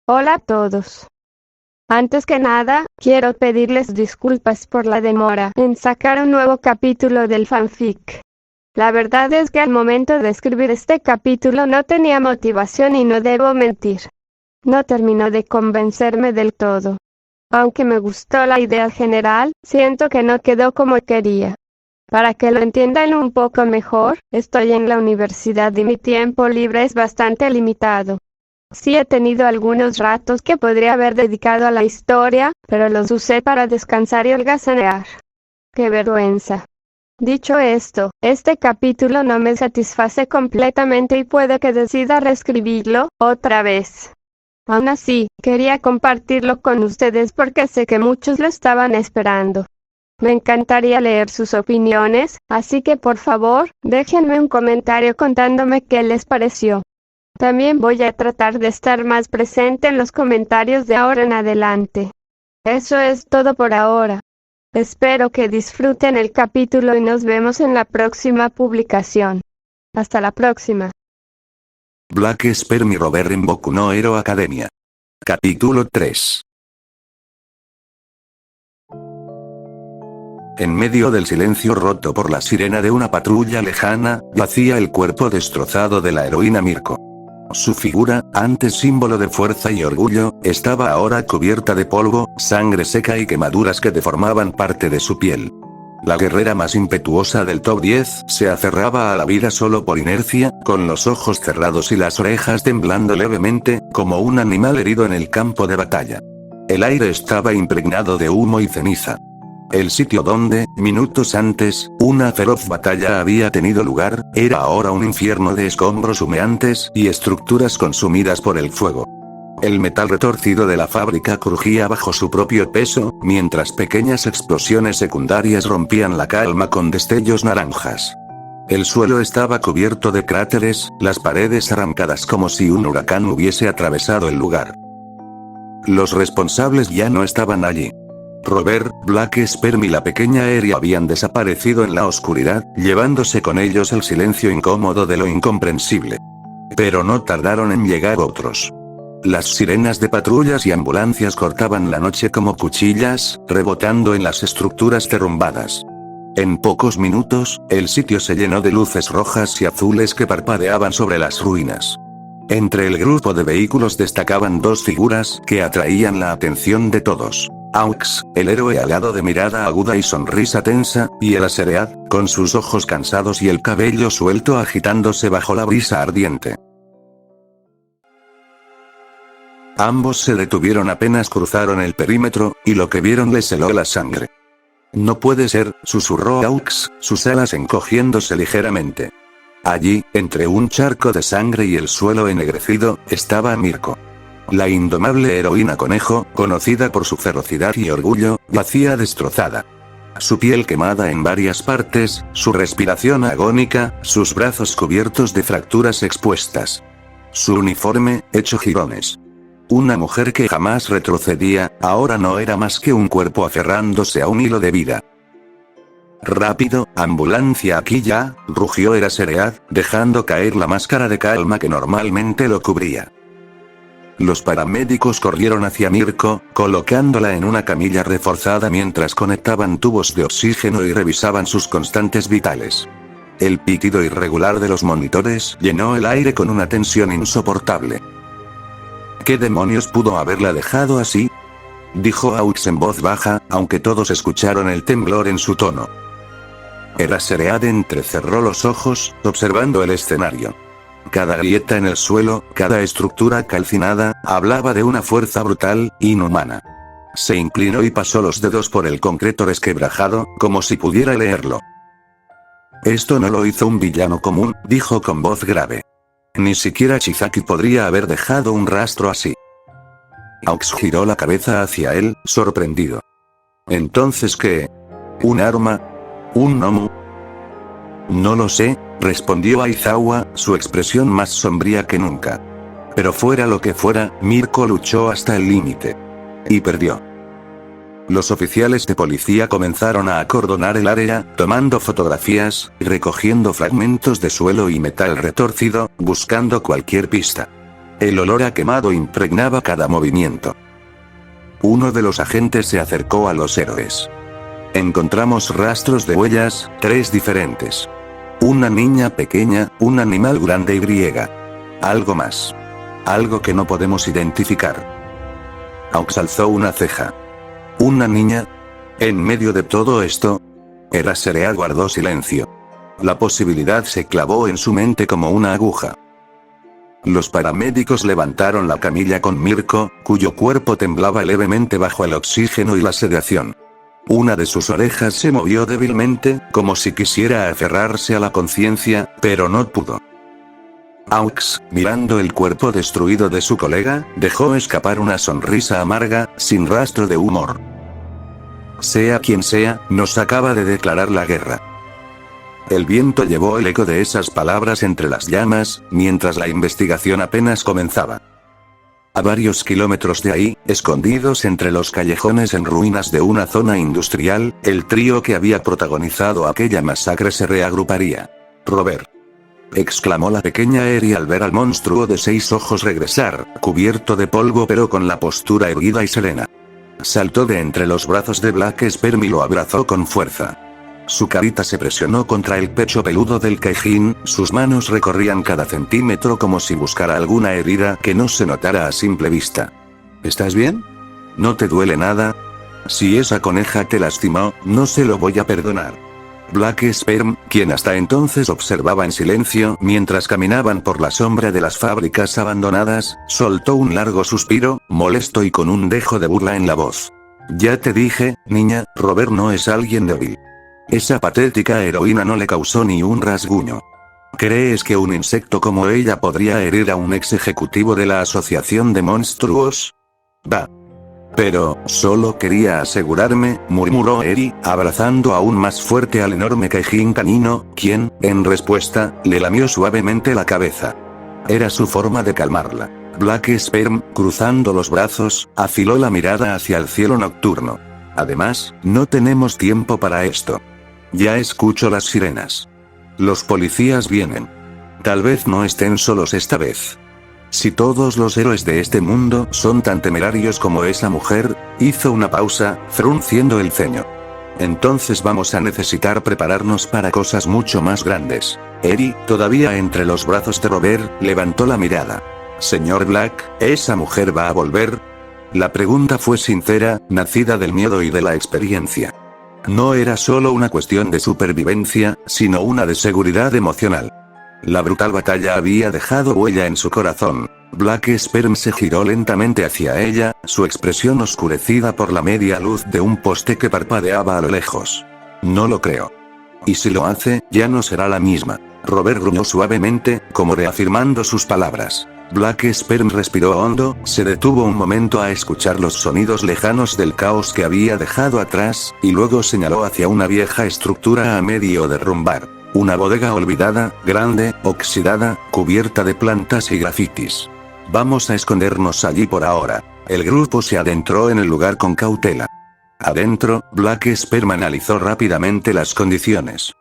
Hola a todos. Antes que nada, quiero pedirles disculpas por la demora en sacar un nuevo capítulo del fanfic. La verdad es que al momento de escribir este capítulo no tenía motivación y no debo mentir. No terminó de convencerme del todo. Aunque me gustó la idea general, siento que no quedó como quería. Para que lo entiendan un poco mejor, estoy en la universidad y mi tiempo libre es bastante limitado. Sí he tenido algunos ratos que podría haber dedicado a la historia, pero los usé para descansar y holgazanear. ¡Qué vergüenza! Dicho esto, este capítulo no me satisface completamente y puede que decida reescribirlo otra vez. Aún así, quería compartirlo con ustedes porque sé que muchos lo estaban esperando. Me encantaría leer sus opiniones, así que por favor, déjenme un comentario contándome qué les pareció. También voy a tratar de estar más presente en los comentarios de ahora en adelante. Eso es todo por ahora. Espero que disfruten el capítulo y nos vemos en la próxima publicación. Hasta la próxima. Black Sperm y Robert en Boku no Hero Academia. Capítulo 3. En medio del silencio roto por la sirena de una patrulla lejana, yacía el cuerpo destrozado de la heroína Mirko. Su figura, antes símbolo de fuerza y orgullo, estaba ahora cubierta de polvo, sangre seca y quemaduras que deformaban parte de su piel. La guerrera más impetuosa del top 10 se aferraba a la vida solo por inercia, con los ojos cerrados y las orejas temblando levemente, como un animal herido en el campo de batalla. El aire estaba impregnado de humo y ceniza. El sitio donde, minutos antes, una feroz batalla había tenido lugar, era ahora un infierno de escombros humeantes y estructuras consumidas por el fuego. El metal retorcido de la fábrica crujía bajo su propio peso, mientras pequeñas explosiones secundarias rompían la calma con destellos naranjas. El suelo estaba cubierto de cráteres, las paredes arrancadas como si un huracán hubiese atravesado el lugar. Los responsables ya no estaban allí. Robert, Black Sperm y la pequeña Eri habían desaparecido en la oscuridad, llevándose con ellos el silencio incómodo de lo incomprensible. Pero no tardaron en llegar otros. Las sirenas de patrullas y ambulancias cortaban la noche como cuchillas, rebotando en las estructuras derrumbadas. En pocos minutos, el sitio se llenó de luces rojas y azules que parpadeaban sobre las ruinas. Entre el grupo de vehículos destacaban dos figuras que atraían la atención de todos. Aux, el héroe alado de mirada aguda y sonrisa tensa, y el Aseread, con sus ojos cansados y el cabello suelto agitándose bajo la brisa ardiente. Ambos se detuvieron apenas cruzaron el perímetro, y lo que vieron les heló la sangre. No puede ser, susurró Aux, sus alas encogiéndose ligeramente. Allí, entre un charco de sangre y el suelo ennegrecido, estaba Mirko. La indomable heroína conejo, conocida por su ferocidad y orgullo, yacía destrozada. Su piel quemada en varias partes, su respiración agónica, sus brazos cubiertos de fracturas expuestas. Su uniforme, hecho jirones. Una mujer que jamás retrocedía, ahora no era más que un cuerpo aferrándose a un hilo de vida. «Rápido, ambulancia aquí ya», rugió el Aseread, dejando caer la máscara de calma que normalmente lo cubría. Los paramédicos corrieron hacia Mirko, colocándola en una camilla reforzada mientras conectaban tubos de oxígeno y revisaban sus constantes vitales. El pitido irregular de los monitores llenó el aire con una tensión insoportable. ¿Qué demonios pudo haberla dejado así?, dijo Aux en voz baja, aunque todos escucharon el temblor en su tono. El Aseread entrecerró los ojos, observando el escenario. Cada grieta en el suelo, cada estructura calcinada, hablaba de una fuerza brutal, inhumana. Se inclinó y pasó los dedos por el concreto resquebrajado, como si pudiera leerlo. «Esto no lo hizo un villano común», dijo con voz grave. «Ni siquiera Chizaki podría haber dejado un rastro así». Aux giró la cabeza hacia él, sorprendido. «¿Entonces qué? ¿Un arma? ¿Un Nomu?» «No lo sé», respondió Aizawa, su expresión más sombría que nunca. Pero fuera lo que fuera, Mirko luchó hasta el límite. Y perdió. Los oficiales de policía comenzaron a acordonar el área, tomando fotografías, recogiendo fragmentos de suelo y metal retorcido, buscando cualquier pista. El olor a quemado impregnaba cada movimiento. Uno de los agentes se acercó a los héroes. Encontramos rastros de huellas, 3 diferentes. Una niña pequeña, un animal grande y algo más. Algo que no podemos identificar. Aux alzó una ceja. ¿Una niña? En medio de todo esto, Eraserhead guardó silencio. La posibilidad se clavó en su mente como una aguja. Los paramédicos levantaron la camilla con Mirko, cuyo cuerpo temblaba levemente bajo el oxígeno y la sedación. Una de sus orejas se movió débilmente, como si quisiera aferrarse a la conciencia, pero no pudo. Aux, mirando el cuerpo destruido de su colega, dejó escapar una sonrisa amarga, sin rastro de humor. Sea quien sea, nos acaba de declarar la guerra. El viento llevó el eco de esas palabras entre las llamas, mientras la investigación apenas comenzaba. A varios kilómetros de ahí, escondidos entre los callejones en ruinas de una zona industrial, el trío que había protagonizado aquella masacre se reagruparía. «Robert», exclamó la pequeña Eri al ver al monstruo de 6 ojos regresar, cubierto de polvo pero con la postura erguida y serena. Saltó de entre los brazos de Black Sperm y lo abrazó con fuerza. Su carita se presionó contra el pecho peludo del Kaijin, sus manos recorrían cada centímetro como si buscara alguna herida que no se notara a simple vista. ¿Estás bien? ¿No te duele nada? Si esa coneja te lastimó, no se lo voy a perdonar. Black Sperm, quien hasta entonces observaba en silencio mientras caminaban por la sombra de las fábricas abandonadas, soltó un largo suspiro, molesto y con un dejo de burla en la voz. Ya te dije, niña, Robert no es alguien débil. Esa patética heroína no le causó ni un rasguño. ¿Crees que un insecto como ella podría herir a un ex ejecutivo de la Asociación de Monstruos? Va. Pero, solo quería asegurarme, murmuró Eri, abrazando aún más fuerte al enorme Kaijin canino, quien, en respuesta, le lamió suavemente la cabeza. Era su forma de calmarla. Black Sperm, cruzando los brazos, afiló la mirada hacia el cielo nocturno. Además, no tenemos tiempo para esto. Ya escucho las sirenas. Los policías vienen. Tal vez no estén solos esta vez. Si todos los héroes de este mundo son tan temerarios como esa mujer, hizo una pausa, frunciendo el ceño. Entonces vamos a necesitar prepararnos para cosas mucho más grandes. Eri, todavía entre los brazos de Robert, levantó la mirada. Señor Black, ¿esa mujer va a volver? La pregunta fue sincera, nacida del miedo y de la experiencia. No era solo una cuestión de supervivencia, sino una de seguridad emocional. La brutal batalla había dejado huella en su corazón. Black Sperm se giró lentamente hacia ella, su expresión oscurecida por la media luz de un poste que parpadeaba a lo lejos. No lo creo. Y si lo hace, ya no será la misma. Robert gruñó suavemente, como reafirmando sus palabras. Black Sperm respiró hondo, se detuvo un momento a escuchar los sonidos lejanos del caos que había dejado atrás, y luego señaló hacia una vieja estructura a medio derrumbar. Una bodega olvidada, grande, oxidada, cubierta de plantas y grafitis. Vamos a escondernos allí por ahora. El grupo se adentró en el lugar con cautela. Adentro, Black Sperm analizó rápidamente las condiciones.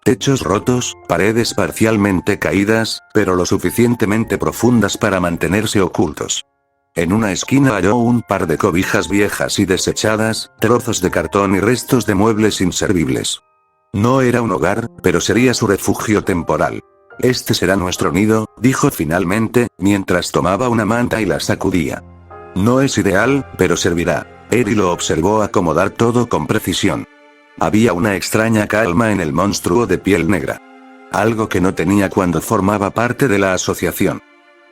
Techos rotos, paredes parcialmente caídas, pero lo suficientemente profundas para mantenerse ocultos. En una esquina halló un par de cobijas viejas y desechadas, trozos de cartón y restos de muebles inservibles. No era un hogar, pero sería su refugio temporal. Este será nuestro nido, dijo finalmente, mientras tomaba una manta y la sacudía. No es ideal, pero servirá. Eri lo observó acomodar todo con precisión. Había una extraña calma en el monstruo de piel negra. Algo que no tenía cuando formaba parte de la asociación.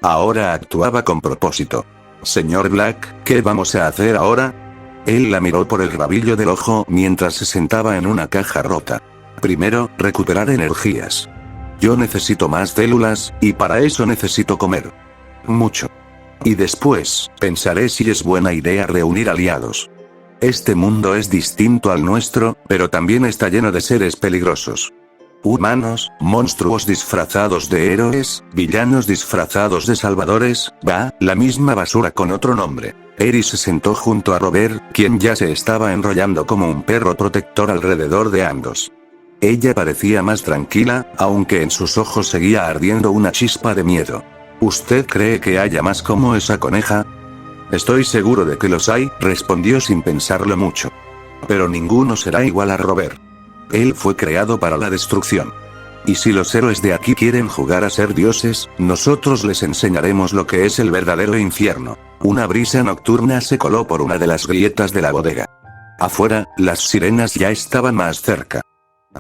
Ahora actuaba con propósito. Señor Black, ¿qué vamos a hacer ahora? Él la miró por el rabillo del ojo mientras se sentaba en una caja rota. Primero, recuperar energías. Yo necesito más células, y para eso necesito comer. Mucho. Y después, pensaré si es buena idea reunir aliados. Este mundo es distinto al nuestro, pero también está lleno de seres peligrosos. Humanos, monstruos disfrazados de héroes, villanos disfrazados de salvadores, la misma basura con otro nombre. Eri se sentó junto a Robert, quien ya se estaba enrollando como un perro protector alrededor de ambos. Ella parecía más tranquila, aunque en sus ojos seguía ardiendo una chispa de miedo. ¿Usted cree que haya más como esa coneja? Estoy seguro de que los hay, respondió sin pensarlo mucho. Pero ninguno será igual a Robert. Él fue creado para la destrucción. Y si los héroes de aquí quieren jugar a ser dioses, nosotros les enseñaremos lo que es el verdadero infierno. Una brisa nocturna se coló por una de las grietas de la bodega. Afuera, las sirenas ya estaban más cerca.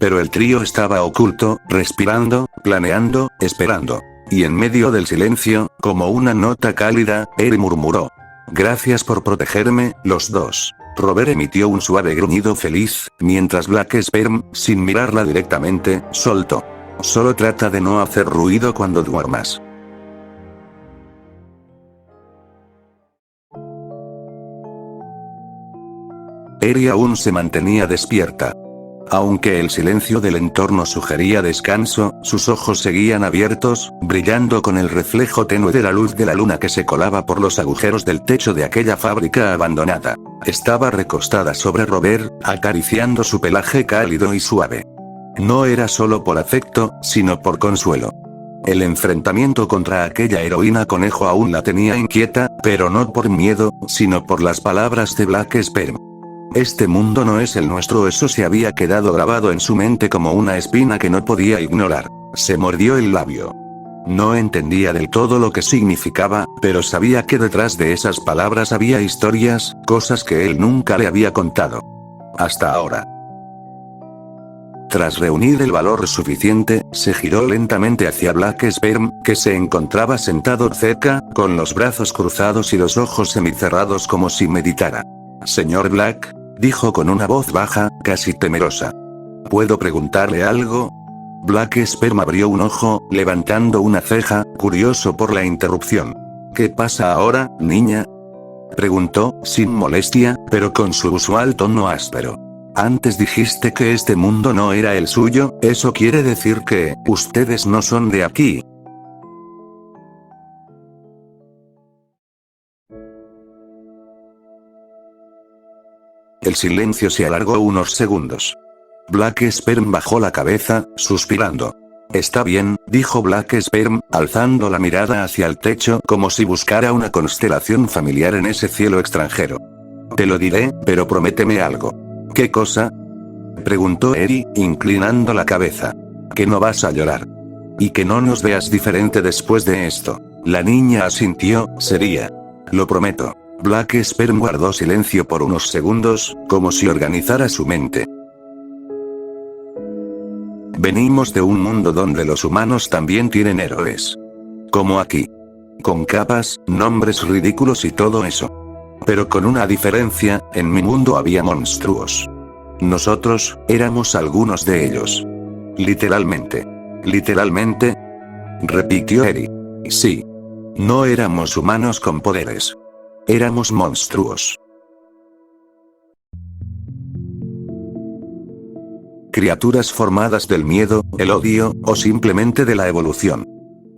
Pero el trío estaba oculto, respirando, planeando, esperando. Y en medio del silencio, como una nota cálida, Eri murmuró: «Gracias por protegerme, los dos». Robert emitió un suave gruñido feliz, mientras Black Sperm, sin mirarla directamente, soltó: «Solo trata de no hacer ruido cuando duermas». Eri aún se mantenía despierta. Aunque el silencio del entorno sugería descanso, sus ojos seguían abiertos, brillando con el reflejo tenue de la luz de la luna que se colaba por los agujeros del techo de aquella fábrica abandonada. Estaba recostada sobre Robert, acariciando su pelaje cálido y suave. No era solo por afecto, sino por consuelo. El enfrentamiento contra aquella heroína conejo aún la tenía inquieta, pero no por miedo, sino por las palabras de Black Sperm. Este mundo no es el nuestro, eso se había quedado grabado en su mente como una espina que no podía ignorar. Se mordió el labio. No entendía del todo lo que significaba, pero sabía que detrás de esas palabras había historias, cosas que él nunca le había contado. Hasta ahora. Tras reunir el valor suficiente, se giró lentamente hacia Black Sperm, que se encontraba sentado cerca, con los brazos cruzados y los ojos semicerrados como si meditara. «Señor Black», dijo con una voz baja, casi temerosa. «¿Puedo preguntarle algo?» Black Sperm abrió un ojo, levantando una ceja, curioso por la interrupción. «¿Qué pasa ahora, niña?», preguntó, sin molestia, pero con su usual tono áspero. «Antes dijiste que este mundo no era el suyo, ¿eso quiere decir que ustedes no son de aquí?». El silencio se alargó unos segundos. Black Sperm bajó la cabeza, suspirando. «Está bien», dijo Black Sperm, alzando la mirada hacia el techo como si buscara una constelación familiar en ese cielo extranjero. «Te lo diré, pero prométeme algo». «¿Qué cosa?», preguntó Eri, inclinando la cabeza. «Que no vas a llorar. Y que no nos veas diferente después de esto». La niña asintió, sería. «Lo prometo». Black Sperm guardó silencio por unos segundos, como si organizara su mente. «Venimos de un mundo donde los humanos también tienen héroes. Como aquí. Con capas, nombres ridículos y todo eso. Pero con una diferencia, en mi mundo había monstruos. Nosotros, éramos algunos de ellos. Literalmente». «¿Literalmente?», repitió Eri. «Sí. No éramos humanos con poderes. Éramos monstruos. Criaturas formadas del miedo, el odio, o simplemente de la evolución.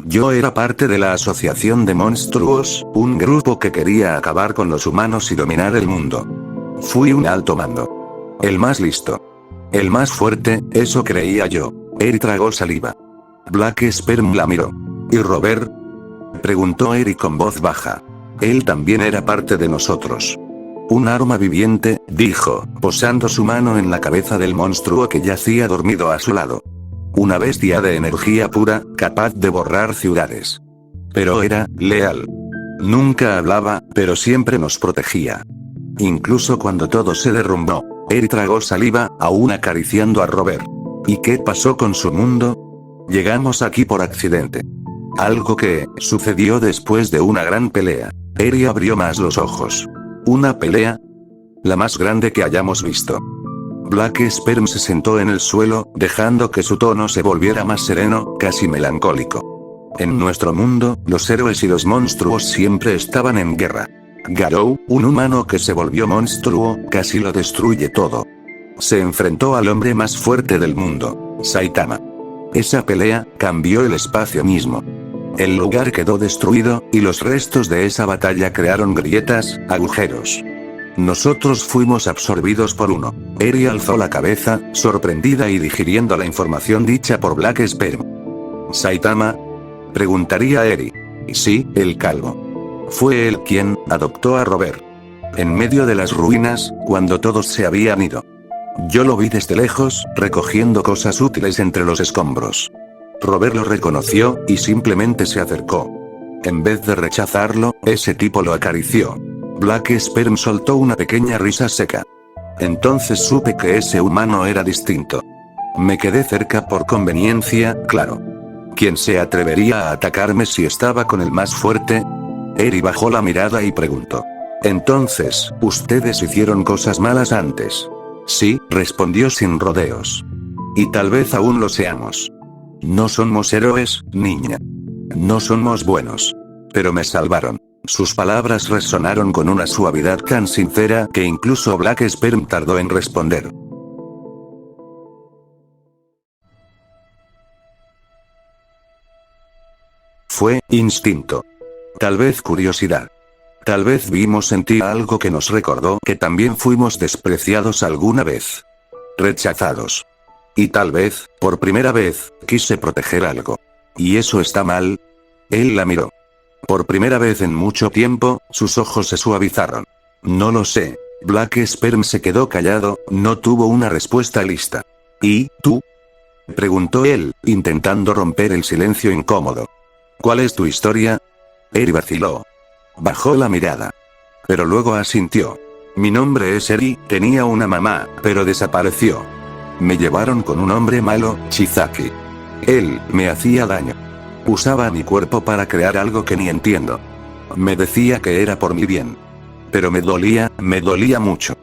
Yo era parte de la Asociación de Monstruos, un grupo que quería acabar con los humanos y dominar el mundo. Fui un alto mando. El más listo. El más fuerte, eso creía yo». Eri tragó saliva. Black Sperm la miró. «¿Y Robert?», preguntó Eri con voz baja. «Él también era parte de nosotros». «Un arma viviente», dijo, posando su mano en la cabeza del monstruo que yacía dormido a su lado. «Una bestia de energía pura, capaz de borrar ciudades. Pero era leal. Nunca hablaba, pero siempre nos protegía. Incluso cuando todo se derrumbó». Eri tragó saliva, aún acariciando a Robert. «¿Y qué pasó con su mundo?». «Llegamos aquí por accidente. Algo que sucedió después de una gran pelea». Eri abrió más los ojos. «¿Una pelea?». «La más grande que hayamos visto». Black Sperm se sentó en el suelo, dejando que su tono se volviera más sereno, casi melancólico. «En nuestro mundo, los héroes y los monstruos siempre estaban en guerra. Garou, un humano que se volvió monstruo, casi lo destruye todo. Se enfrentó al hombre más fuerte del mundo, Saitama. Esa pelea cambió el espacio mismo. El lugar quedó destruido, y los restos de esa batalla crearon grietas, agujeros. Nosotros fuimos absorbidos por uno». Eri alzó la cabeza, sorprendida y digiriendo la información dicha por Black Sperm. «¿Saitama?», preguntaría Eri. Sí, el calvo. Fue él quien adoptó a Robert. En medio de las ruinas, cuando todos se habían ido. Yo lo vi desde lejos, recogiendo cosas útiles entre los escombros. Robert lo reconoció, y simplemente se acercó. En vez de rechazarlo, ese tipo lo acarició. Black Sperm soltó una pequeña risa seca. Entonces supe que ese humano era distinto. Me quedé cerca por conveniencia, claro. ¿Quién se atrevería a atacarme si estaba con el más fuerte? Eri bajó la mirada y preguntó. Entonces, ¿ustedes hicieron cosas malas antes? Sí, respondió sin rodeos. Y tal vez aún lo seamos. No somos héroes, niña. No somos buenos. Pero me salvaron. Sus palabras resonaron con una suavidad tan sincera que incluso Black Sperm tardó en responder. Fue instinto. Tal vez curiosidad. Tal vez vimos en ti algo que nos recordó que también fuimos despreciados alguna vez. Rechazados. Y tal vez, por primera vez, quise proteger algo. ¿Y eso está mal? Él la miró. Por primera vez en mucho tiempo, sus ojos se suavizaron. No lo sé. Black Sperm se quedó callado, no tuvo una respuesta lista. ¿Y tú? Preguntó él, intentando romper el silencio incómodo. ¿Cuál es tu historia? Eri vaciló. Bajó la mirada. Pero luego asintió. Mi nombre es Eri, tenía una mamá, pero desapareció. Me llevaron con un hombre malo, Chizaki. Él me hacía daño. Usaba mi cuerpo para crear algo que ni entiendo. Me decía que era por mi bien. Pero me dolía mucho.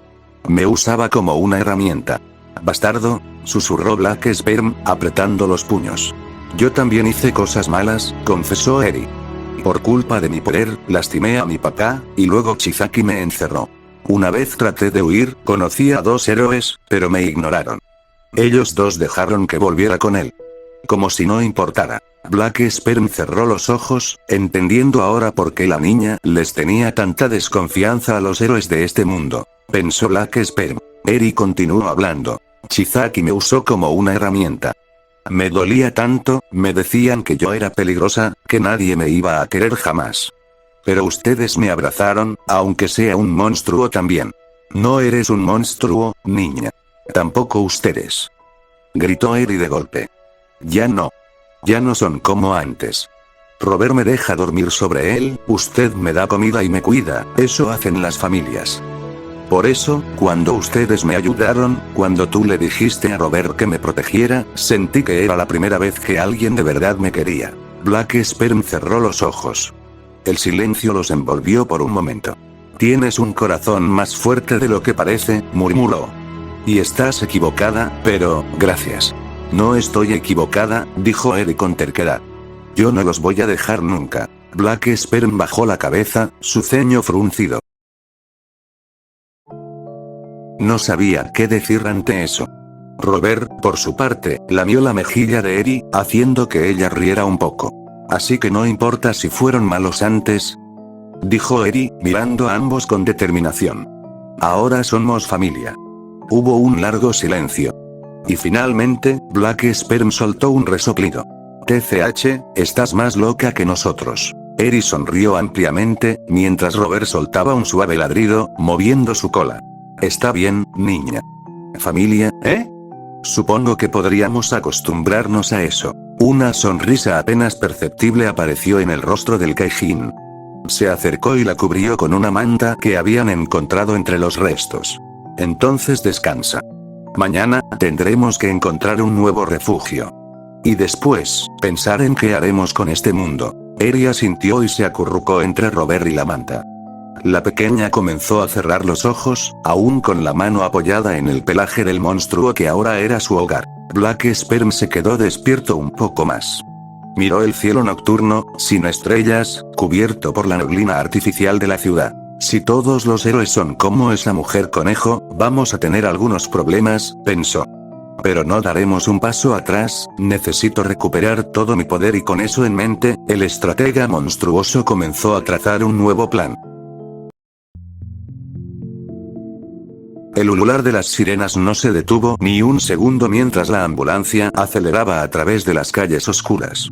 Me usaba como una herramienta. Bastardo, susurró Black Sperm, apretando los puños. Yo también hice cosas malas, confesó Eri. Por culpa de mi poder, lastimé a mi papá, y luego Chizaki me encerró. Una vez traté de huir, conocí a dos héroes, pero me ignoraron. Ellos dos dejaron que volviera con él. Como si no importara. Black Sperm cerró los ojos, entendiendo ahora por qué la niña les tenía tanta desconfianza a los héroes de este mundo. Pensó Black Sperm. Eri continuó hablando. Chizaki me usó como una herramienta. Me dolía tanto, me decían que yo era peligrosa, que nadie me iba a querer jamás. Pero ustedes me abrazaron, aunque sea un monstruo también. No eres un monstruo, niña. Tampoco ustedes. Gritó Eri de golpe. Ya no. Ya no son como antes. Robert me deja dormir sobre él, usted me da comida y me cuida, eso hacen las familias. Por eso, cuando ustedes me ayudaron, cuando tú le dijiste a Robert que me protegiera, sentí que era la primera vez que alguien de verdad me quería. Black Sperm cerró los ojos. El silencio los envolvió por un momento. Tienes un corazón más fuerte de lo que parece, murmuró. Y estás equivocada, pero, gracias. No estoy equivocada, dijo Eri con terquedad. Yo no los voy a dejar nunca. Black Sperm bajó la cabeza, su ceño fruncido. No sabía qué decir ante eso. Robert, por su parte, lamió la mejilla de Eri, haciendo que ella riera un poco. Así que no importa si fueron malos antes, dijo Eri, mirando a ambos con determinación. Ahora somos familia. Hubo un largo silencio. Y finalmente, Black Sperm soltó un resoplido. TCH, estás más loca que nosotros. Eri sonrió ampliamente, mientras Robert soltaba un suave ladrido, moviendo su cola. Está bien, niña. ¿Familia, eh? Supongo que podríamos acostumbrarnos a eso. Una sonrisa apenas perceptible apareció en el rostro del Kaijin. Se acercó y la cubrió con una manta que habían encontrado entre los restos. Entonces descansa. Mañana, tendremos que encontrar un nuevo refugio. Y después, pensar en qué haremos con este mundo. Eri asintió y se acurrucó entre Robert y la manta. La pequeña comenzó a cerrar los ojos, aún con la mano apoyada en el pelaje del monstruo que ahora era su hogar. Black Sperm se quedó despierto un poco más. Miró el cielo nocturno, sin estrellas, cubierto por la neblina artificial de la ciudad. Si todos los héroes son como esa mujer conejo, vamos a tener algunos problemas, pensó. Pero no daremos un paso atrás, necesito recuperar todo mi poder y con eso en mente, el estratega monstruoso comenzó a trazar un nuevo plan. El ulular de las sirenas no se detuvo ni un segundo mientras la ambulancia aceleraba a través de las calles oscuras.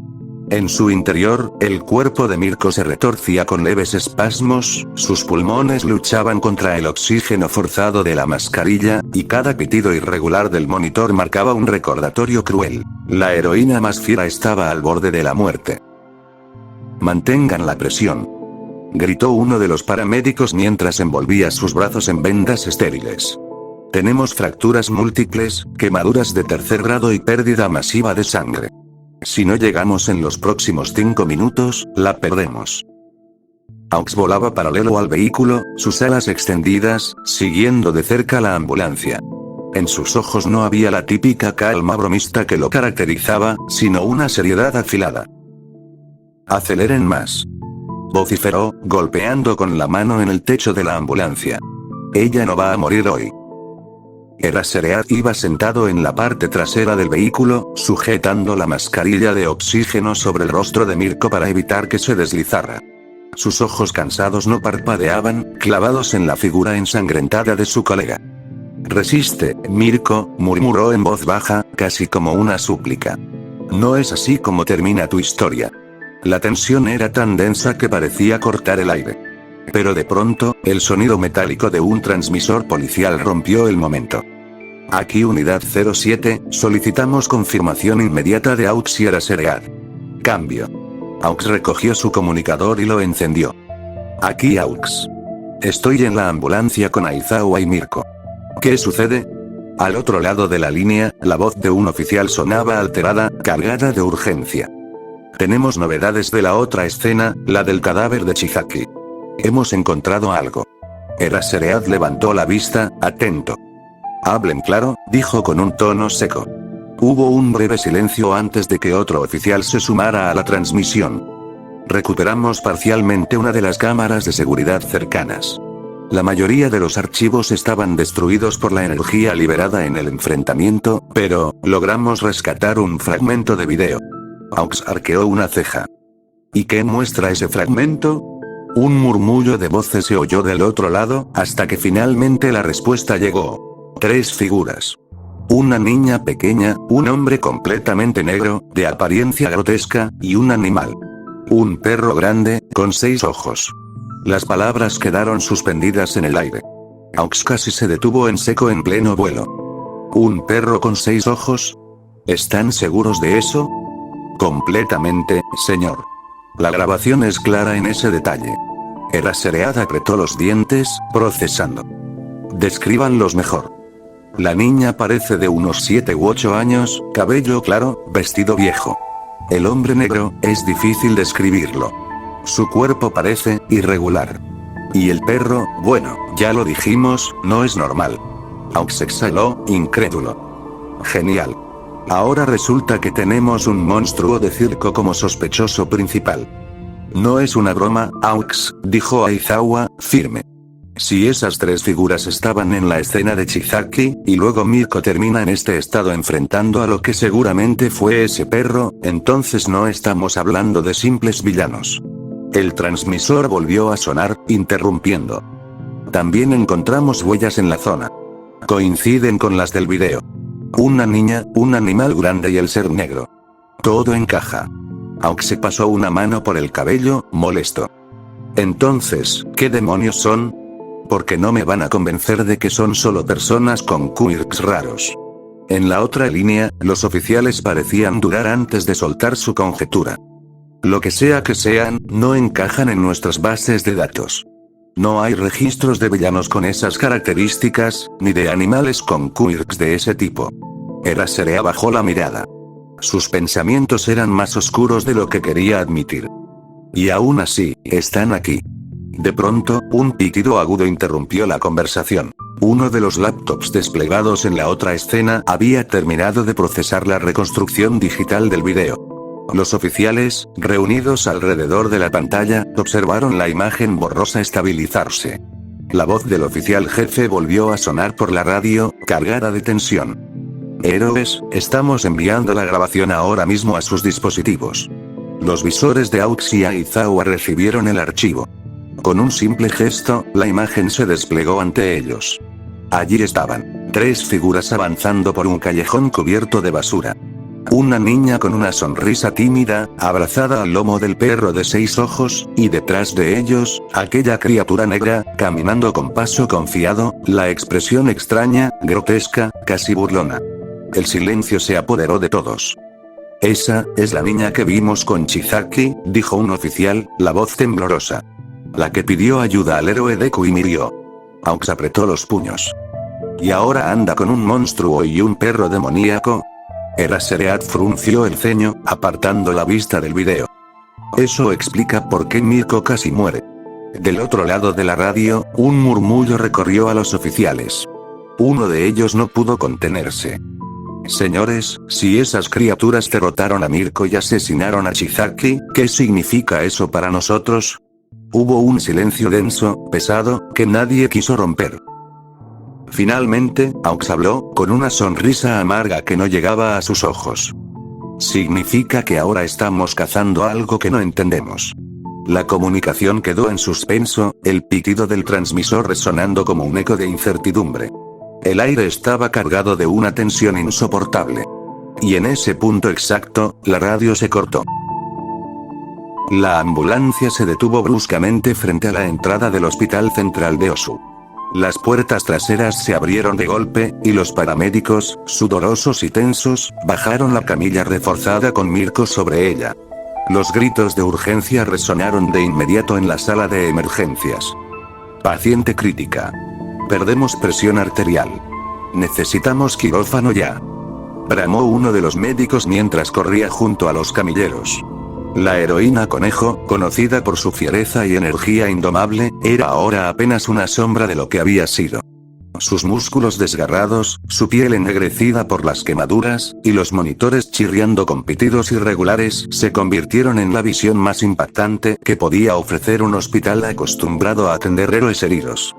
En su interior, el cuerpo de Mirko se retorcía con leves espasmos, sus pulmones luchaban contra el oxígeno forzado de la mascarilla, y cada pitido irregular del monitor marcaba un recordatorio cruel. La heroína más fiera estaba al borde de la muerte. «Mantengan la presión», gritó uno de los paramédicos mientras envolvía sus brazos en vendas estériles. «Tenemos fracturas múltiples, quemaduras de tercer grado y pérdida masiva de sangre. Si no llegamos en los próximos 5 minutos, la perdemos». Aux volaba paralelo al vehículo, sus alas extendidas, siguiendo de cerca la ambulancia. En sus ojos no había la típica calma bromista que lo caracterizaba, sino una seriedad afilada. «Aceleren más», vociferó, golpeando con la mano en el techo de la ambulancia. «Ella no va a morir hoy». Eraserhead iba sentado en la parte trasera del vehículo, sujetando la mascarilla de oxígeno sobre el rostro de Mirko para evitar que se deslizara. Sus ojos cansados no parpadeaban, clavados en la figura ensangrentada de su colega. «Resiste, Mirko», murmuró en voz baja, casi como una súplica. «No es así como termina tu historia». La tensión era tan densa que parecía cortar el aire. Pero de pronto, el sonido metálico de un transmisor policial rompió el momento. «Aquí Unidad 07, solicitamos confirmación inmediata de Aux y Eraserhead. Cambio». Aux recogió su comunicador y lo encendió. «Aquí Aux. Estoy en la ambulancia con Aizawa y Mirko. ¿Qué sucede?» Al otro lado de la línea, la voz de un oficial sonaba alterada, cargada de urgencia. «Tenemos novedades de la otra escena, la del cadáver de Chizaki. Hemos encontrado algo». Eraserhead levantó la vista, atento. «Hablen claro», dijo con un tono seco. Hubo un breve silencio antes de que otro oficial se sumara a la transmisión. «Recuperamos parcialmente una de las cámaras de seguridad cercanas. La mayoría de los archivos estaban destruidos por la energía liberada en el enfrentamiento, pero logramos rescatar un fragmento de video». Aux arqueó una ceja. «¿Y qué muestra ese fragmento?». Un murmullo de voces se oyó del otro lado, hasta que finalmente la respuesta llegó. 3 figuras. Una niña pequeña, un hombre completamente negro, de apariencia grotesca, y un animal. Un perro grande, con 6 ojos. Las palabras quedaron suspendidas en el aire. Aux casi se detuvo en seco en pleno vuelo. ¿Un perro con 6 ojos? ¿Están seguros de eso? Completamente, señor. La grabación es clara en ese detalle. Eraserhead apretó los dientes, procesando. Descríbanlos mejor. La niña parece de unos 7 u 8 años, cabello claro, vestido viejo. El hombre negro, es difícil describirlo. Su cuerpo parece irregular. Y el perro, bueno, ya lo dijimos, no es normal. Aux exhaló, incrédulo. Genial. Ahora resulta que tenemos un monstruo de circo como sospechoso principal. No es una broma, Aux, dijo Aizawa, firme. Si esas 3 figuras estaban en la escena de Chizaki, y luego Mirko termina en este estado enfrentando a lo que seguramente fue ese perro, entonces no estamos hablando de simples villanos. El transmisor volvió a sonar, interrumpiendo. También encontramos huellas en la zona. Coinciden con las del video. Una niña, un animal grande y el ser negro. Todo encaja. Aux se pasó una mano por el cabello, molesto. Entonces, ¿qué demonios son? Porque no me van a convencer de que son solo personas con quirks raros. En la otra línea, los oficiales parecían dudar antes de soltar su conjetura. Lo que sea que sean, no encajan en nuestras bases de datos. No hay registros de villanos con esas características, ni de animales con quirks de ese tipo. Eraserhead bajó la mirada. Sus pensamientos eran más oscuros de lo que quería admitir. Y aún así, están aquí. De pronto, un pitido agudo interrumpió la conversación. Uno de los laptops desplegados en la otra escena había terminado de procesar la reconstrucción digital del video. Los oficiales, reunidos alrededor de la pantalla, observaron la imagen borrosa estabilizarse. La voz del oficial jefe volvió a sonar por la radio, cargada de tensión. Héroes, estamos enviando la grabación ahora mismo a sus dispositivos. Los visores de Aux y Aizawa recibieron el archivo. Con un simple gesto, la imagen se desplegó ante ellos. Allí estaban, 3 figuras avanzando por un callejón cubierto de basura. Una niña con una sonrisa tímida, abrazada al lomo del perro de 6 ojos, y detrás de ellos, aquella criatura negra, caminando con paso confiado, la expresión extraña, grotesca, casi burlona. El silencio se apoderó de todos. Esa es la niña que vimos con Chizaki, dijo un oficial, la voz temblorosa. La que pidió ayuda al héroe Deku y murió. Aux apretó los puños. ¿Y ahora anda con un monstruo y un perro demoníaco? Eraserhead frunció el ceño, apartando la vista del video. Eso explica por qué Mirko casi muere. Del otro lado de la radio, un murmullo recorrió a los oficiales. Uno de ellos no pudo contenerse. Señores, si esas criaturas derrotaron a Mirko y asesinaron a Chizaki, ¿qué significa eso para nosotros? Hubo un silencio denso, pesado, que nadie quiso romper. Finalmente, Aux habló, con una sonrisa amarga que no llegaba a sus ojos. Significa que ahora estamos cazando algo que no entendemos. La comunicación quedó en suspenso, el pitido del transmisor resonando como un eco de incertidumbre. El aire estaba cargado de una tensión insoportable. Y en ese punto exacto, la radio se cortó. La ambulancia se detuvo bruscamente frente a la entrada del Hospital Central de Osu. Las puertas traseras se abrieron de golpe, y los paramédicos, sudorosos y tensos, bajaron la camilla reforzada con Mirko sobre ella. Los gritos de urgencia resonaron de inmediato en la sala de emergencias. Paciente crítica. Perdemos presión arterial. Necesitamos quirófano ya. Bramó uno de los médicos mientras corría junto a los camilleros. La heroína Conejo, conocida por su fiereza y energía indomable, era ahora apenas una sombra de lo que había sido. Sus músculos desgarrados, su piel ennegrecida por las quemaduras, y los monitores chirriando con pitidos irregulares, se convirtieron en la visión más impactante que podía ofrecer un hospital acostumbrado a atender héroes heridos.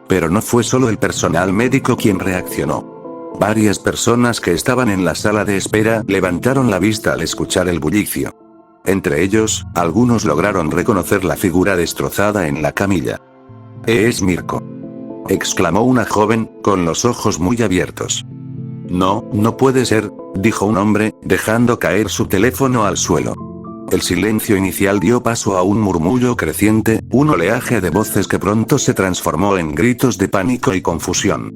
Pero no fue solo el personal médico quien reaccionó. Varias personas que estaban en la sala de espera levantaron la vista al escuchar el bullicio. Entre ellos, algunos lograron reconocer la figura destrozada en la camilla. «Es Mirko», exclamó una joven, con los ojos muy abiertos. «No, no puede ser», dijo un hombre, dejando caer su teléfono al suelo. El silencio inicial dio paso a un murmullo creciente, un oleaje de voces que pronto se transformó en gritos de pánico y confusión.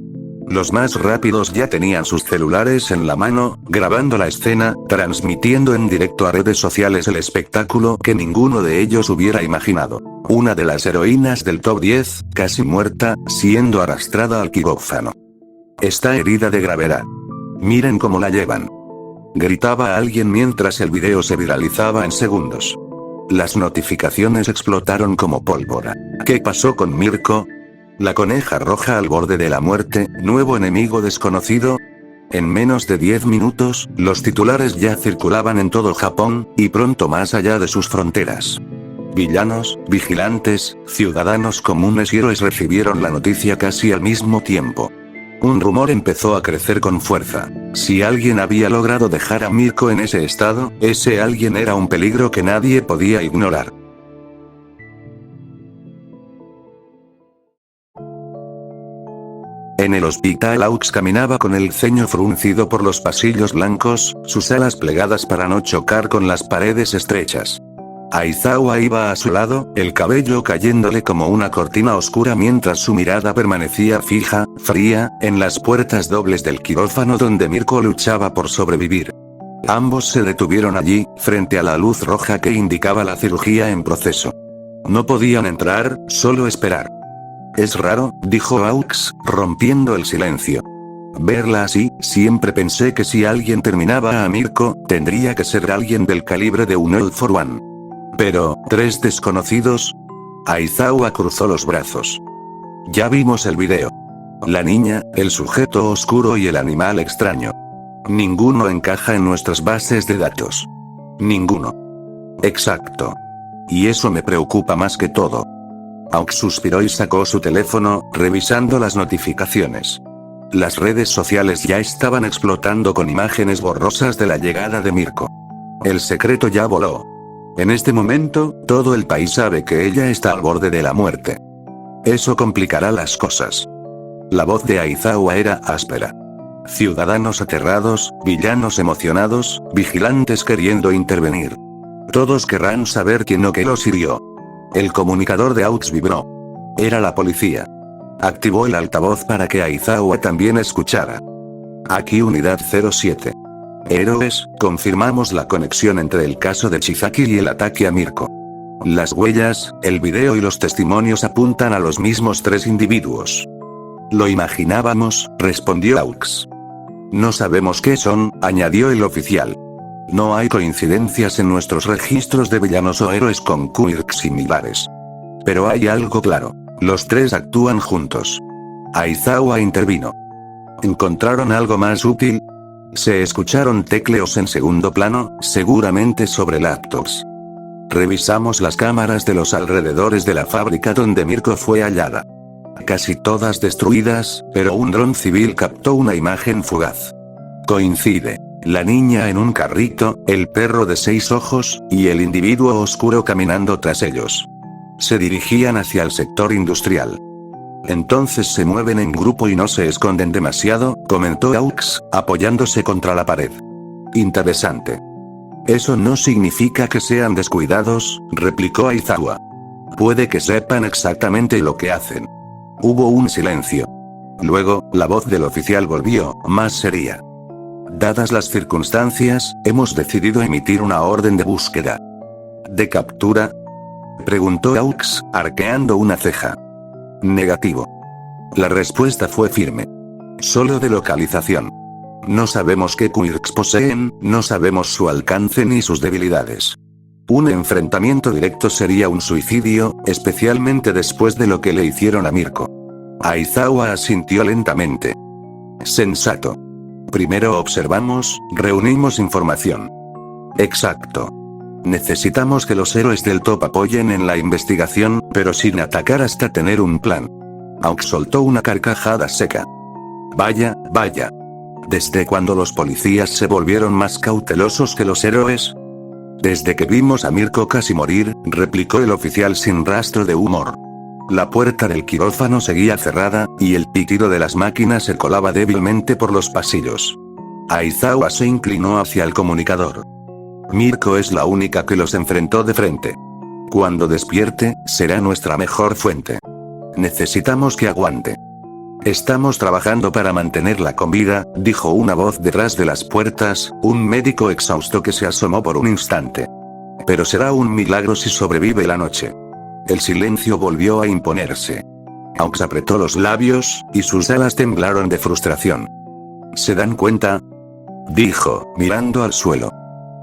Los más rápidos ya tenían sus celulares en la mano, grabando la escena, transmitiendo en directo a redes sociales el espectáculo que ninguno de ellos hubiera imaginado. Una de las heroínas del top 10, casi muerta, siendo arrastrada al quirófano. Está herida de gravedad. Miren cómo la llevan. Gritaba alguien mientras el video se viralizaba en segundos. Las notificaciones explotaron como pólvora. ¿Qué pasó con Mirko? La coneja roja al borde de la muerte, nuevo enemigo desconocido. En menos de 10 minutos, los titulares ya circulaban en todo Japón, y pronto más allá de sus fronteras. Villanos, vigilantes, ciudadanos comunes y héroes recibieron la noticia casi al mismo tiempo. Un rumor empezó a crecer con fuerza. Si alguien había logrado dejar a Mirko en ese estado, ese alguien era un peligro que nadie podía ignorar. En el hospital Aux caminaba con el ceño fruncido por los pasillos blancos, sus alas plegadas para no chocar con las paredes estrechas. Aizawa iba a su lado, el cabello cayéndole como una cortina oscura mientras su mirada permanecía fija, fría, en las puertas dobles del quirófano donde Mirko luchaba por sobrevivir. Ambos se detuvieron allí, frente a la luz roja que indicaba la cirugía en proceso. No podían entrar, solo esperar. «Es raro», dijo Aux, rompiendo el silencio. «Verla así, siempre pensé que si alguien terminaba a Mirko, tendría que ser alguien del calibre de un All for One. Pero, ¿3 desconocidos?» Aizawa cruzó los brazos. «Ya vimos el video. La niña, el sujeto oscuro y el animal extraño. Ninguno encaja en nuestras bases de datos. Ninguno». «Exacto. Y eso me preocupa más que todo». Aux suspiró y sacó su teléfono, revisando las notificaciones. Las redes sociales ya estaban explotando con imágenes borrosas de la llegada de Mirko. El secreto ya voló. En este momento, todo el país sabe que ella está al borde de la muerte. Eso complicará las cosas. La voz de Aizawa era áspera. Ciudadanos aterrados, villanos emocionados, vigilantes queriendo intervenir. Todos querrán saber quién o qué los hirió. El comunicador de AUX vibró. Era la policía. Activó el altavoz para que Aizawa también escuchara. Aquí Unidad 07. Héroes, confirmamos la conexión entre el caso de Chizaki y el ataque a Mirko. Las huellas, el video y los testimonios apuntan a los mismos 3 individuos. Lo imaginábamos, respondió AUX. No sabemos qué son, añadió el oficial. No hay coincidencias en nuestros registros de villanos o héroes con quirks similares. Pero hay algo claro. Los 3 actúan juntos. Aizawa intervino. ¿Encontraron algo más útil? Se escucharon tecleos en segundo plano, seguramente sobre laptops. Revisamos las cámaras de los alrededores de la fábrica donde Mirko fue hallada. Casi todas destruidas, pero un dron civil captó una imagen fugaz. Coincide. La niña en un carrito, el perro de 6 ojos, y el individuo oscuro caminando tras ellos. Se dirigían hacia el sector industrial. Entonces se mueven en grupo y no se esconden demasiado, comentó AUX, apoyándose contra la pared. Interesante. Eso no significa que sean descuidados, replicó Aizawa. Puede que sepan exactamente lo que hacen. Hubo un silencio. Luego, la voz del oficial volvió, más seria. Dadas las circunstancias, hemos decidido emitir una orden de búsqueda. ¿De captura?, preguntó AUX, arqueando una ceja. Negativo. La respuesta fue firme. Solo de localización. No sabemos qué quirks poseen, no sabemos su alcance ni sus debilidades. Un enfrentamiento directo sería un suicidio, especialmente después de lo que le hicieron a Mirko. Aizawa asintió lentamente. Sensato. Primero observamos, reunimos información. Exacto. Necesitamos que los héroes del top apoyen en la investigación, pero sin atacar hasta tener un plan. AUX soltó una carcajada seca. Vaya, vaya. ¿Desde cuándo los policías se volvieron más cautelosos que los héroes? Desde que vimos a Mirko casi morir, replicó el oficial sin rastro de humor. La puerta del quirófano seguía cerrada, y el pitido de las máquinas se colaba débilmente por los pasillos. Aizawa se inclinó hacia el comunicador. Mirko es la única que los enfrentó de frente. Cuando despierte, será nuestra mejor fuente. Necesitamos que aguante. Estamos trabajando para mantenerla con vida, dijo una voz detrás de las puertas, un médico exhausto que se asomó por un instante. Pero será un milagro si sobrevive la noche. El silencio volvió a imponerse. AUX apretó los labios, y sus alas temblaron de frustración. ¿Se dan cuenta?, dijo, mirando al suelo.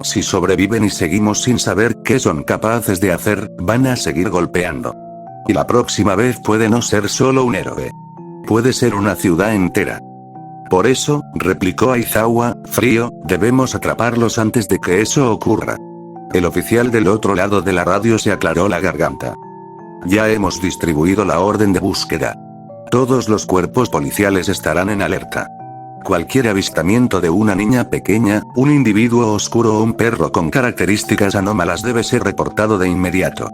Si sobreviven y seguimos sin saber qué son capaces de hacer, van a seguir golpeando. Y la próxima vez puede no ser solo un héroe. Puede ser una ciudad entera. Por eso, replicó Aizawa, frío, debemos atraparlos antes de que eso ocurra. El oficial del otro lado de la radio se aclaró la garganta. Ya hemos distribuido la orden de búsqueda. Todos los cuerpos policiales estarán en alerta. Cualquier avistamiento de una niña pequeña, un individuo oscuro o un perro con características anómalas debe ser reportado de inmediato.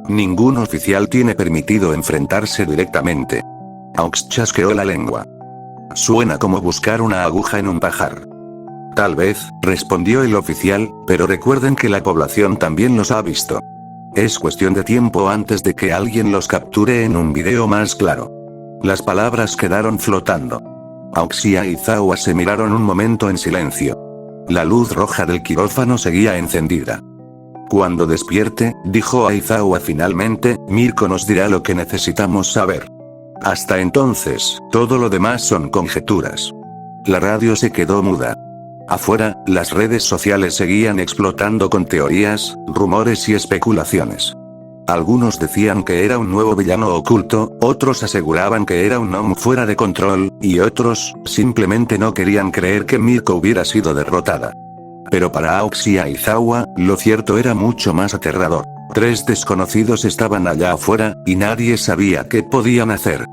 Ningún oficial tiene permitido enfrentarse directamente. AUX chasqueó la lengua. Suena como buscar una aguja en un pajar. Tal vez, respondió el oficial, pero recuerden que la población también los ha visto. Es cuestión de tiempo antes de que alguien los capture en un video más claro. Las palabras quedaron flotando. AUX y Aizawa se miraron un momento en silencio. La luz roja del quirófano seguía encendida. Cuando despierte, dijo Aizawa finalmente, Mirko nos dirá lo que necesitamos saber. Hasta entonces, todo lo demás son conjeturas. La radio se quedó muda. Afuera, las redes sociales seguían explotando con teorías, rumores y especulaciones. Algunos decían que era un nuevo villano oculto, otros aseguraban que era un gnomo fuera de control, y otros, simplemente no querían creer que Mirko hubiera sido derrotada. Pero para AUX y Aizawa, lo cierto era mucho más aterrador. 3 desconocidos estaban allá afuera, y nadie sabía qué podían hacer.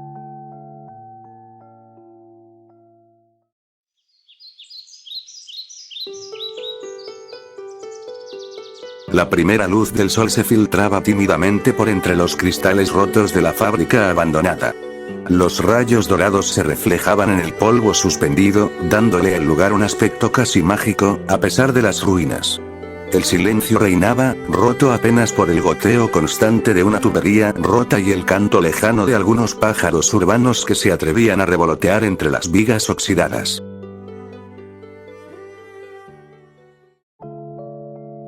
La primera luz del sol se filtraba tímidamente por entre los cristales rotos de la fábrica abandonada. Los rayos dorados se reflejaban en el polvo suspendido, dándole al lugar un aspecto casi mágico, a pesar de las ruinas. El silencio reinaba, roto apenas por el goteo constante de una tubería rota y el canto lejano de algunos pájaros urbanos que se atrevían a revolotear entre las vigas oxidadas.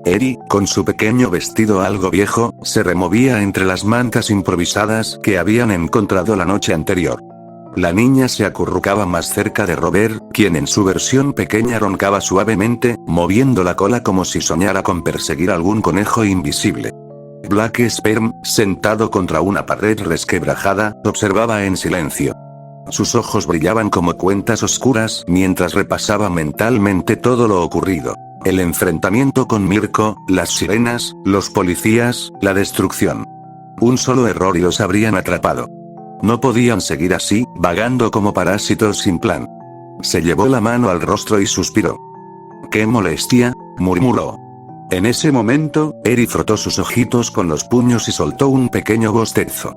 Eri, con su pequeño vestido algo viejo, se removía entre las mantas improvisadas que habían encontrado la noche anterior. La niña se acurrucaba más cerca de Robert, quien en su versión pequeña roncaba suavemente, moviendo la cola como si soñara con perseguir algún conejo invisible. Black Sperm, sentado contra una pared resquebrajada, observaba en silencio. Sus ojos brillaban como cuentas oscuras mientras repasaba mentalmente todo lo ocurrido. El enfrentamiento con Mirko, las sirenas, los policías, la destrucción. Un solo error y los habrían atrapado. No podían seguir así, vagando como parásitos sin plan. Se llevó la mano al rostro y suspiró. ¡Qué molestia!, murmuró. En ese momento, Eri frotó sus ojitos con los puños y soltó un pequeño bostezo.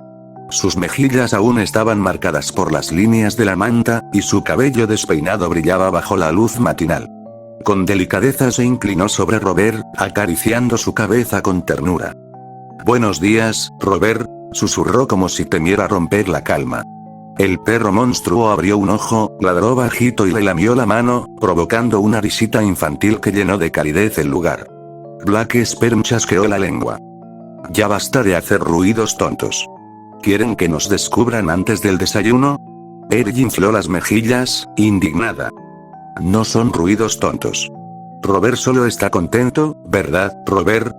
Sus mejillas aún estaban marcadas por las líneas de la manta, y su cabello despeinado brillaba bajo la luz matinal. Con delicadeza se inclinó sobre Robert, acariciando su cabeza con ternura. «Buenos días, Robert», susurró como si temiera romper la calma. El perro monstruo abrió un ojo, ladró bajito y le lamió la mano, provocando una risita infantil que llenó de calidez el lugar. Black Sperm chasqueó la lengua. «Ya basta de hacer ruidos tontos. ¿Quieren que nos descubran antes del desayuno?» Eri infló las mejillas, indignada. No son ruidos tontos. Robert solo está contento, ¿verdad, Robert?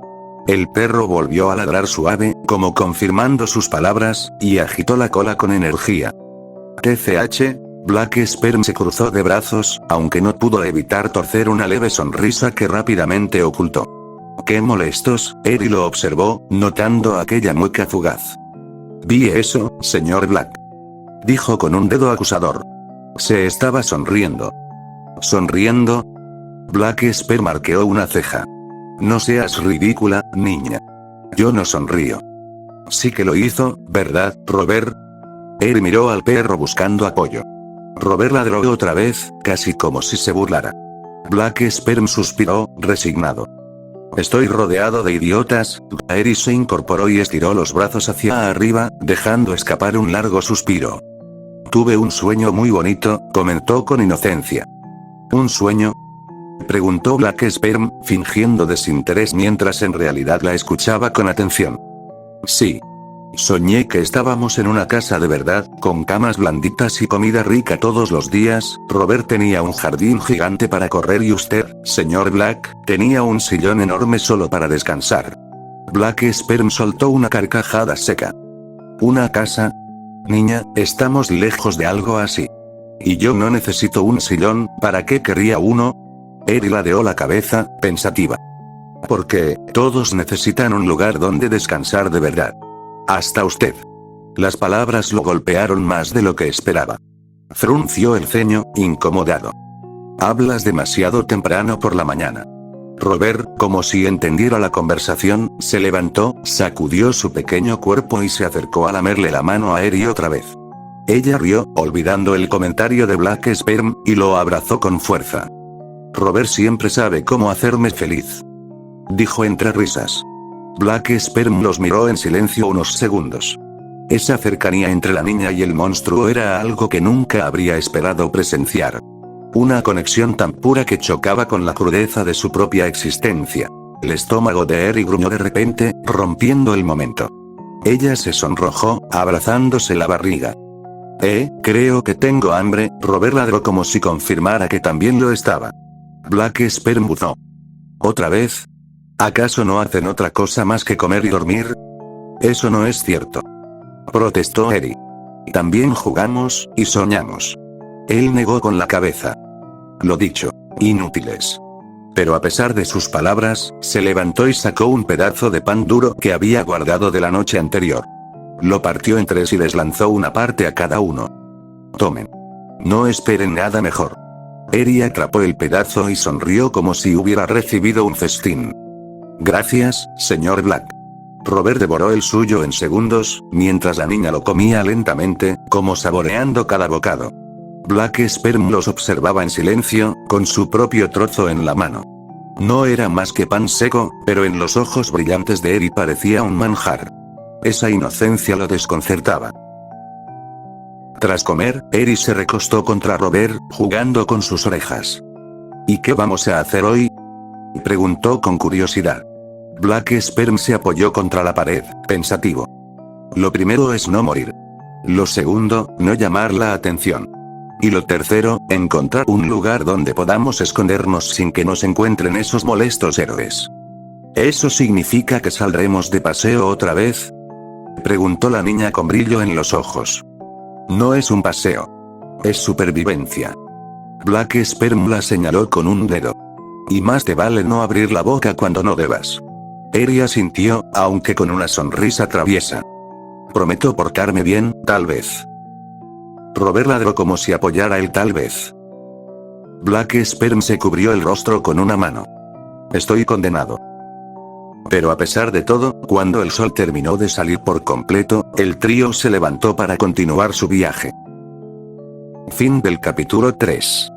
El perro volvió a ladrar suave, como confirmando sus palabras, y agitó la cola con energía. TCH, Black Sperm se cruzó de brazos, aunque no pudo evitar torcer una leve sonrisa que rápidamente ocultó. «Qué molestos», Eri lo observó, notando aquella mueca fugaz. «Vi eso, señor Black», dijo con un dedo acusador. Se estaba sonriendo. ¿Sonriendo? Black Sperm arqueó una ceja. No seas ridícula, niña. Yo no sonrío. Sí que lo hizo, ¿verdad, Robert? Eri miró al perro buscando apoyo. Robert ladró otra vez, casi como si se burlara. Black Sperm suspiró, resignado. Estoy rodeado de idiotas. Eri se incorporó y estiró los brazos hacia arriba, dejando escapar un largo suspiro. Tuve un sueño muy bonito, comentó con inocencia. ¿Un sueño?, preguntó Black Sperm, fingiendo desinterés mientras en realidad la escuchaba con atención. Sí. Soñé que estábamos en una casa de verdad, con camas blanditas y comida rica todos los días. Robert tenía un jardín gigante para correr y usted, señor Black, tenía un sillón enorme solo para descansar. Black Sperm soltó una carcajada seca. ¿Una casa? Niña, estamos lejos de algo así. Y yo no necesito un sillón, ¿para qué querría uno? Eri ladeó la cabeza, pensativa. Porque, todos necesitan un lugar donde descansar de verdad. Hasta usted. Las palabras lo golpearon más de lo que esperaba. Frunció el ceño, incomodado. Hablas demasiado temprano por la mañana. Robert, como si entendiera la conversación, se levantó, sacudió su pequeño cuerpo y se acercó a lamerle la mano a Eri otra vez. Ella rió, olvidando el comentario de Black Sperm, y lo abrazó con fuerza. Robert siempre sabe cómo hacerme feliz, dijo entre risas. Black Sperm los miró en silencio unos segundos. Esa cercanía entre la niña y el monstruo era algo que nunca habría esperado presenciar. Una conexión tan pura que chocaba con la crudeza de su propia existencia. El estómago de Eri gruñó de repente, rompiendo el momento. Ella se sonrojó, abrazándose la barriga. Creo que tengo hambre. Robert ladró como si confirmara que también lo estaba. Black Sperm buzó. ¿Otra vez? ¿Acaso no hacen otra cosa más que comer y dormir? Eso no es cierto, protestó Eri. También jugamos, y soñamos. Él negó con la cabeza. Lo dicho, inútiles. Pero a pesar de sus palabras, se levantó y sacó un pedazo de pan duro que había guardado de la noche anterior. Lo partió en tres y les lanzó una parte a cada uno. Tomen. No esperen nada mejor. Eri atrapó el pedazo y sonrió como si hubiera recibido un festín. Gracias, señor Black. Robert devoró el suyo en segundos, mientras la niña lo comía lentamente, como saboreando cada bocado. Black Sperm los observaba en silencio, con su propio trozo en la mano. No era más que pan seco, pero en los ojos brillantes de Eri parecía un manjar. Esa inocencia lo desconcertaba. Tras comer, Eri se recostó contra Robert, jugando con sus orejas. ¿Y qué vamos a hacer hoy?, preguntó con curiosidad. Black Sperm se apoyó contra la pared, pensativo. Lo primero es no morir. Lo segundo, no llamar la atención. Y lo tercero, encontrar un lugar donde podamos escondernos sin que nos encuentren esos molestos héroes. ¿Eso significa que saldremos de paseo otra vez?, preguntó la niña con brillo en los ojos. No es un paseo. Es supervivencia. Black Sperm la señaló con un dedo. Y más te vale no abrir la boca cuando no debas. Eri asintió, aunque con una sonrisa traviesa. Prometo portarme bien, tal vez. Robert ladró como si apoyara el tal vez. Black Sperm se cubrió el rostro con una mano. Estoy condenado. Pero a pesar de todo, cuando el sol terminó de salir por completo, el trío se levantó para continuar su viaje. Fin del capítulo 3.